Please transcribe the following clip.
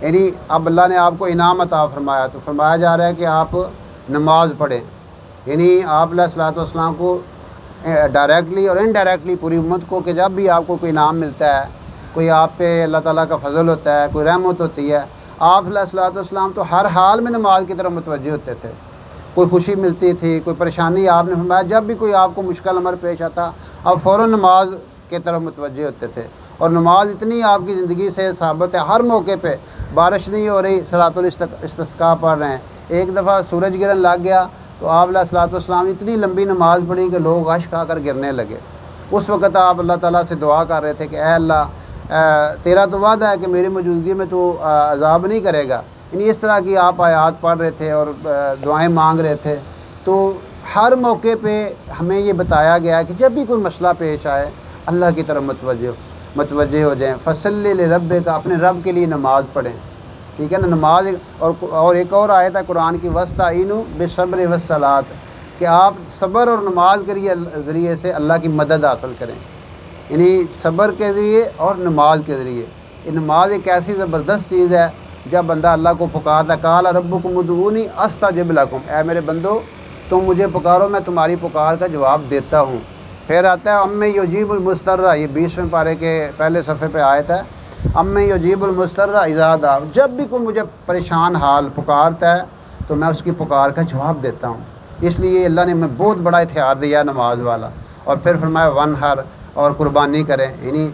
यानी अब अल्लाह ने आपको इनाम अता फरमाया, तो फरमाया जा रहा है कि आप नमाज़ पढ़ें। यानी आप अलैहिस्सलाम को डायरेक्टली और इनडायरेक्टली पूरी उम्मत को, कि जब भी आपको कोई इनाम मिलता है, कोई आप पे अल्लाह ताला का फ़ज़ल होता है, कोई रहमत होती है, आप अलैहिस्सलाम तो हर हाल में नमाज की तरफ मुतवज्जह होते थे। कोई खुशी मिलती थी, कोई परेशानी, आपने फरमाया जब भी कोई आपको मुश्किल अमर पेश आता, आप फ़ौरन नमाज की तरफ मुतवज्जह होते थे। और नमाज इतनी आपकी ज़िंदगी से साबित है, हर मौके पे बारिश नहीं हो रही, सलातुल इस्तिस्का पढ़ रहे हैं। एक दफ़ा सूरज गिरन लग गया तो आप अलैहिस्सलाम इतनी लंबी नमाज़ पढ़ी कि लोग गश खाकर गिरने लगे। उस वक़्त आप अल्लाह ताला से दुआ कर रहे थे कि ऐ अल्लाह, तेरा तो वादा है कि मेरी मौजूदगी में तो अज़ाब नहीं करेगा। यानी इस तरह की आप आयात पढ़ रहे थे और दुआएं मांग रहे थे। तो हर मौके पे हमें ये बताया गया कि जब भी कोई मसला पेश आए, अल्लाह की तरफ मुतवज्जे हो जाएँ। फसल्लि लिरब्बिक का, अपने रब के लिए नमाज़ पढ़ें, ठीक है ना। नमाज और एक और आयत है कुरान की, वस्ताइनु बिस्सब्रि वस्सलात, कि आप सब्र और नमाज के ज़रिए से अल्लाह की मदद हासिल करें। यानी सब्र के ज़रिए और नमाज के ज़रिए। ये नमाज एक ऐसी ज़बरदस्त चीज़ है, जब बंदा अल्लाह को पुकारता, काला रब्बुकुम उदऊनी अस्तजिब लकुम, ऐ मेरे बंदो तुम मुझे पुकारो, मैं तुम्हारी पुकार का जवाब देता हूँ। फिर आता है अम्मे युजीबुल मुस्तर्रा, ये 20वें पारे के पहले सफ़े पे आयत है। अम्मे युजीबुल मुस्तर्रा इज़ा दा, जब भी कोई मुझे परेशान हाल पुकारता है तो मैं उसकी पुकार का जवाब देता हूँ। इसलिए अल्लाह ने हमें बहुत बड़ा इख्तियार दिया नमाज वाला। और फिर फरमाया वनहर, और कुर्बानी करें। यानी